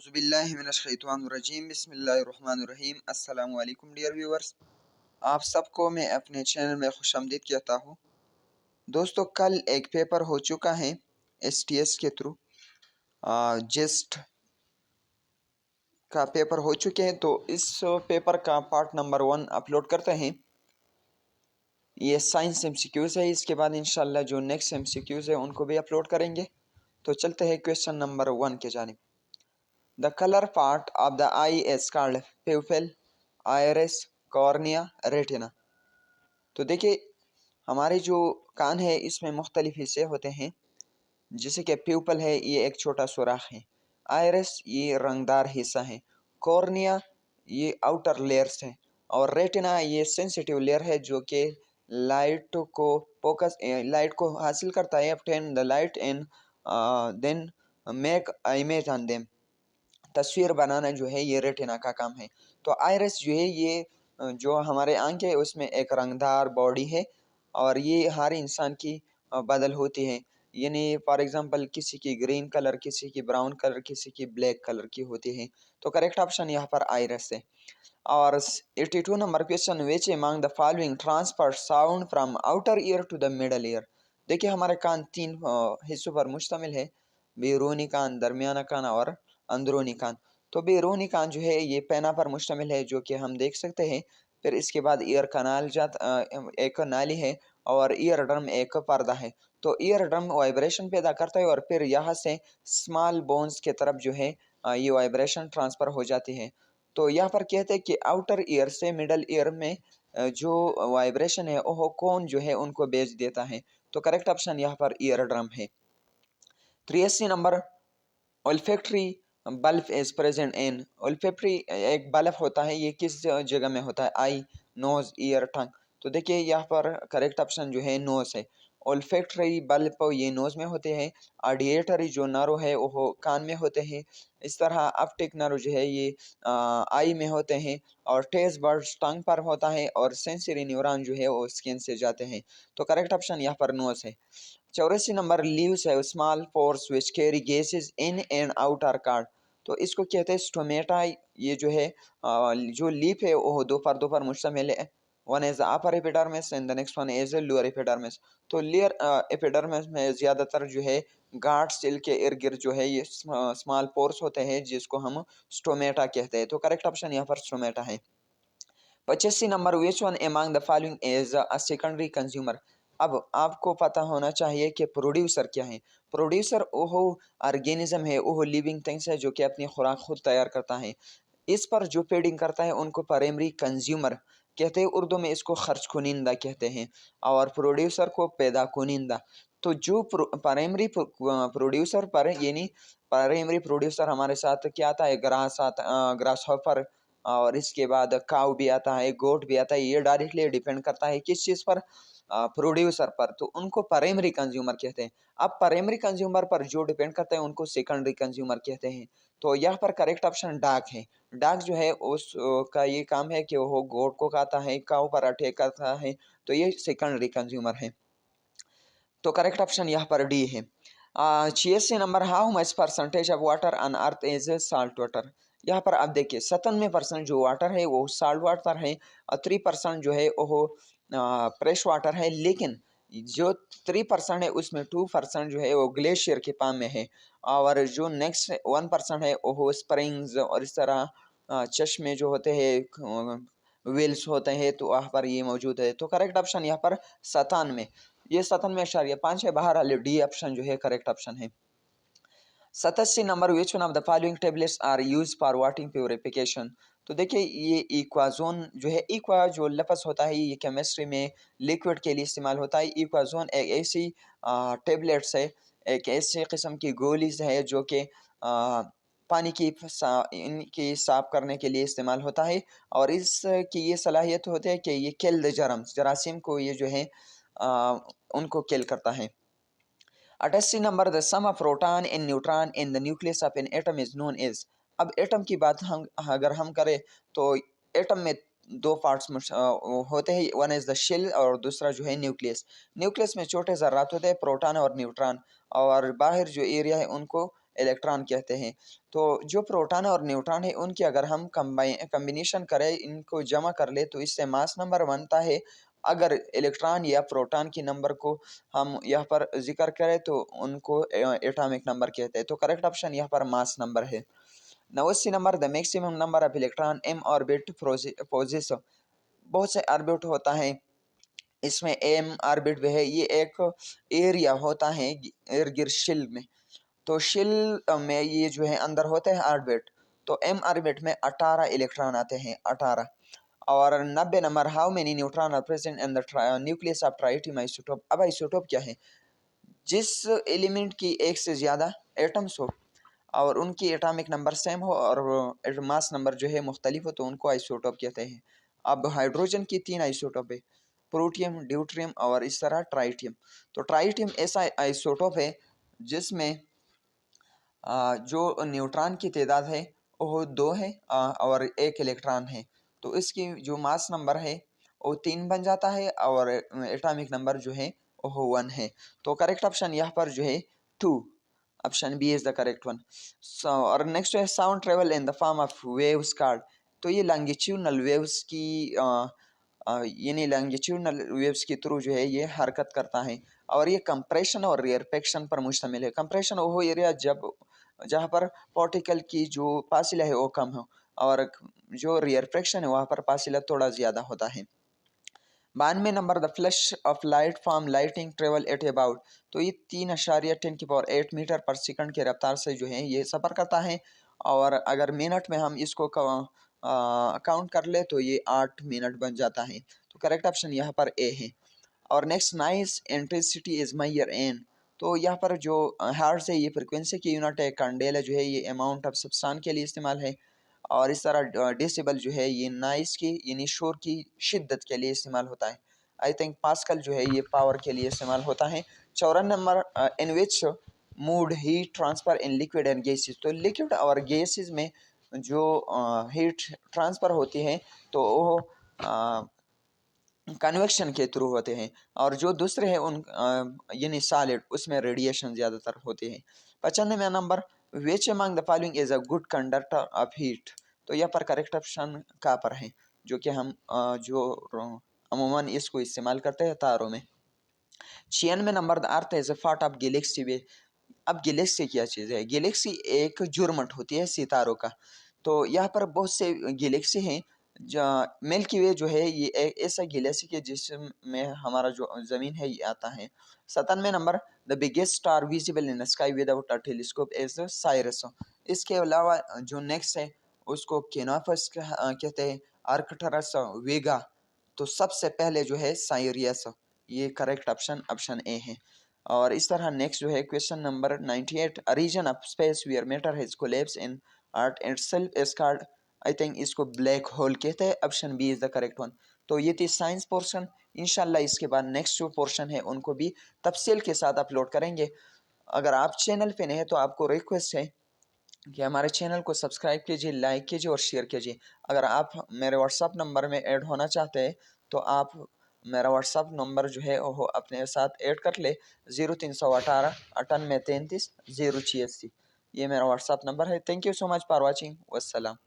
औज़ुबिल्लाहिमिनश्शैतानिर्रजीम बिस्मिल्लाहिर्रहमानिर्रहीम। अस्सलामु अलैकुम डियर व्यूअर्स, आप सबको मैं अपने चैनल में खुशामदीद कहता हूँ। दोस्तों, कल एक पेपर हो चुका है STS के थ्रू, जेस्ट का पेपर हो चुके हैं। तो इस पेपर का पार्ट नंबर 1 अपलोड करते हैं। ये साइंस MCQs है। इसके बाद इंशाल्लाह जो नेक्स्ट MCQs है उनको भी अपलोड करेंगे। तो चलते हैं क्वेश्चन नंबर 1 के जानिब। The color part of the eye is called pupil, iris, cornea, retina। तो देखिए, हमारे जो कान है इसमें मुख्तलिफ हिस्से होते हैं, जैसे कि प्यूपल है, ये एक छोटा सुराख है। आयरिस ये रंगदार हिस्सा है। कॉर्निया ये आउटर लेयर्स है। और रेटिना ये सेंसिटिव लेयर है जो कि लाइट को हासिल करता है, obtain the light and then make image on them। तस्वीर बनाना जो है ये रेटिना का काम है। तो आइरिस जो है ये जो हमारे आंखें है उसमें एक रंगदार बॉडी है और ये हर इंसान की बदल होती है। यानी फॉर एग्जांपल किसी की ग्रीन कलर, किसी की ब्राउन कलर, किसी की ब्लैक कलर की होती है। तो करेक्ट ऑप्शन यहाँ पर आइरिस है। और 82 number question, which among the following transfer sound from outer ear to the middle ear. देखिए, हमारे कान 3 हिस्सों पर मुश्तमिल है, बैरूनी कान, दरमियाना कान और अंदरूनी कान। तो बैरूनी कान जो है ये पैना पर मुश्तमिल है जो कि हम देख सकते हैं। फिर इसके बाद ईयर कनाल एक नाली है और ईयर ड्रम एक पर्दा है। तो ईयर ड्रम वाइब्रेशन पैदा करता है और फिर यहाँ से स्मॉल बोन्स के तरफ जो है ये वाइब्रेशन ट्रांसफ़र हो जाती है। तो यहाँ पर कहते हैं कि आउटर ईयर से मिडल ईयर में जो वाइब्रेशन है वो कौन जो है उनको भेज देता है। तो करेक्ट ऑप्शन यहाँ पर ईयर ड्रम है। 83 number, olfactory bulb is present in. Olfactory एक बल्ब होता है, ये किस जगह में होता है? आई, नोज, ईयर, टंग। तो देखिए यहाँ पर करेक्ट ऑप्शन जो है नोज है। ओल्फैक्टरी बल्ब ये नोज में होते हैं। ऑडिएटरी जो नर्व है वो कान में होते हैं। इस तरह ऑप्टिक नर्व जो है ये आई में होते हैं। और टेस्ट बर्ड्स टंग पर होता है और सेंसरी न्यूरॉन जो है वो स्किन से जाते हैं। तो करेक्ट ऑप्शन यहाँ पर नोज है। 84 नंबर, लीव्स है small pores which carry gases in and out are called. तो इसको कहते हैं स्टोमेटा। ये जो है जो लीफ है वो दो पर मुश्तमिल है। One is upper epidermis and the next one is lower epidermis. तो लेयर एपिडर्मिस में ज़्यादातर जो है गार्ड सेल के इर्द गिर्द जो है ये स्मॉल पोर्स होते हैं जिसको हम स्टोमेटा कहते हैं। तो करेक्ट ऑप्शन यहाँ पर स्टोमेटा है। 85 number, which one among the following is a secondary consumer. अब आपको पता होना चाहिए कि प्रोड्यूसर क्या है। प्रोड्यूसर वो ऑर्गेनिज्म है, वो लिविंग थिंग्स है जो कि अपनी खुराक खुद तैयार करता है। इस पर जो फीडिंग करता है उनको प्राइमरी कंज्यूमर कहते हैं। उर्दू में इसको खर्च कुनिंदा कहते हैं और प्रोड्यूसर को पैदा कुनिंदा। तो जो प्राइमरी प्रोड्यूसर पर यानी प्राइमरी प्रोड्यूसर हमारे साथ क्या आता है? ग्रास हॉपर और इसके बाद काऊ भी आता है, गोट भी आता है। ये डायरेक्टली डिपेंड करता है किस चीज़ पर? प्रोड्यूसर पर। तो उनको प्राइमरी कंज्यूमर कहते हैं। अब प्राइमरी कंज्यूमर पर जो डिपेंड करते हैं उनको सेकेंडरी कंज्यूमर कहते हैं। तो यहाँ पर करेक्ट ऑप्शन डाक है। डाक जो है उस का ये काम है कि वो गोट को खाता है, काऊ पर अटैक करता है। तो ये सेकेंडरी कंज्यूमर है। तो करेक्ट ऑप्शन यहाँ पर डी है। 86 number, how much percentage of water on earth is salt water. यहाँ पर आप देखिए 97% जो वाटर है वो साल्ट वाटर है और 3% जो है वो फ्रेश वाटर है। लेकिन जो 3% है उसमें 2% जो है वो ग्लेशियर के पाम में है और जो नेक्स्ट 1% है वो स्प्रिंग्स और इस तरह चश्मे जो होते हैं, वेल्स होते हैं, तो वहाँ पर ये मौजूद है। तो करेक्ट ऑप्शन यहाँ पर 97, ये 97.5 है। बाहर डी ऑप्शन जो है करेक्ट ऑप्शन है। 87 number, which one of the following tablets are use for water purification. तो देखिए ये इक्वाजोन जो है, इक्वा जो लफ्ज़ होता है ये केमिस्ट्री में लिक्विड के लिए इस्तेमाल होता है। इक्वाजोन एक ऐसी टेबलेट्स है, एक ऐसी किस्म की गोलीज है जो कि पानी की इनकी साफ करने के लिए इस्तेमाल होता है और इसकी ये सलाहियत होती है कि ये किल द जर्म्स, जरासीम को ये जो है उनको किल करता है। 88 number, the sum of proton and neutron in the nucleus of an atom is known as. अब एटम की बात हम अगर हम करें तो एटम में दो पार्ट्स होते हैं, वन इज द शेल और दूसरा जो है न्यूक्लियस। न्यूक्लियस में छोटे ज़र्रात होते हैं, प्रोटॉन और न्यूट्रॉन, और बाहर जो एरिया है उनको इलेक्ट्रॉन कहते हैं। तो जो प्रोटॉन और न्यूट्रॉन है उनकी अगर हम कम्बिनेशन करें, इनको जमा कर ले, तो इससे मास नंबर बनता है। अगर इलेक्ट्रॉन या प्रोटॉन की नंबर को हम यहाँ पर जिक्र करें तो उनको एटॉमिक नंबर कहते हैं। तो करेक्ट ऑप्शन यहाँ पर मास नंबर है। 89 number, the maximum number of electron M orbit possesses. बहुत से ऑर्बिट होता है, इसमें एम ऑर्बिट भी है। ये एक एरिया होता है इर्द-गिर्द शेल में। तो शेल में ये जो है अंदर होते हैं ऑर्बिट। तो एम ऑर्बिट में 18 इलेक्ट्रॉन आते हैं, 18। और 90 number, how many neutron are present in the nucleus of tritium isotope. अब आइसोटोप क्या है? जिस एलिमेंट की एक से ज़्यादा एटम्स हो और उनकी एटॉमिक नंबर सेम हो और मास नंबर जो है मुख्तलिफ हो, तो उनको आइसोटोप कहते हैं। अब हाइड्रोजन की 3 आइसोटोप है, प्रोटियम, ड्यूट्रियम और इस तरह ट्राइटियम। तो ट्राइटियम ऐसा आइसोटोप है जिसमें जो न्यूट्रॉन की तादाद है वो 2 है और 1 इलेक्ट्रॉन है। तो इसकी जो मास नंबर है वो 3 बन जाता है और एटॉमिक नंबर जो है वो 1 है। तो करेक्ट ऑप्शन यहाँ पर जो है 2, option B is the correct one. और नेक्स्ट है sound travel in the form of waves called. तो ये लॉन्गिट्यूडनल वेव्स की यानी लॉन्गिट्यूडनल वेव्स के थ्रू जो है ये हरकत करता है। और ये कंप्रेशन और रेयरफेक्शन पर मुश्तमिल है। कंप्रेशन वो एरिया जब जहाँ पर पार्टिकल की जो फासिला है वो कम हो, और जो रेयरफेक्शन है वहाँ पर फासिला थोड़ा ज़्यादा होता है। 92 number, the flash of light from lighting travel at about. तो ये 3.10⁸ मीटर पर सेकंड की रफ्तार से जो है ये सफ़र करता है। और अगर मिनट में हम इसको काउंट कर ले तो ये 8 मिनट बन जाता है। तो करेक्ट ऑप्शन यहाँ पर ए है। और next, nice intensity is Mayar N. तो यहाँ पर जो हर्ट्ज है ये फ्रिक्वेंसी की यूनिट है, कैंडेला जो है ये अमाउंट ऑफ सब्सटेंस के लिए इस्तेमाल है। और इस तरह डेसिबल जो है ये नॉइस की यानी शोर की शिद्दत के लिए इस्तेमाल होता है। आई थिंक पास्कल जो है ये पावर के लिए इस्तेमाल होता है। 54 number, in which mood heat transfer in liquid and gases. तो लिक्विड और गैसेस में जो हीट ट्रांसफ़र होती है तो वो कन्वेक्शन के थ्रू होते हैं। और जो दूसरे हैं उन यानी सॉलिड, उसमें रेडिएशन ज़्यादातर होते हैं। 95 number, which among the following is a good conductor of heat. तो यहाँ पर करेक्ट ऑप्शन कहाँ पर है, जो कि हम अमूमन इसको इस्तेमाल करते हैं तारों में। 96 number, the earth is a part of galaxy way. अब गैलेक्सी क्या चीज़ है? गैलेक्सी एक जुर्मट होती है सितारों का। तो यहाँ पर बहुत से गैलेक्सी हैं। मिल्की वे जो है ये एक ऐसा गैलेक्सी है जिसमें हमारा जो ज़मीन है ये आता है। 97 number, the biggest star visible in the sky without a telescope is Cyrus. इसके अलावा जो नेक्स्ट है उसको केनोपस कहते हैं, आर्कटरस, वेगा। तो सबसे पहले जो है साइरियस। ये करेक्ट ऑप्शन ऑप्शन ए है। और इस तरह नेक्स्ट जो है question number 98, a region of space where matter has collapse in earth itself is called. I think इसको ब्लैक होल कहते हैं, option B is the correct one. तो ये थी साइंस पोर्शन। इंशाल्लाह इसके बाद नेक्स्ट जो पोर्शन है उनको भी तफसील के साथ अपलोड करेंगे। अगर आप चैनल पे नए हैं तो आपको रिक्वेस्ट है कि हमारे चैनल को सब्सक्राइब कीजिए, लाइक कीजिए और शेयर कीजिए। अगर आप मेरे व्हाट्सअप नंबर में ऐड होना चाहते हैं तो आप मेरा व्हाट्सअप नंबर जो है वो अपने साथ ऐड कर ले, 0318 98 33 086। ये मेरा व्हाट्सअप नंबर है। Thank you so much for watching. वस्सलाम।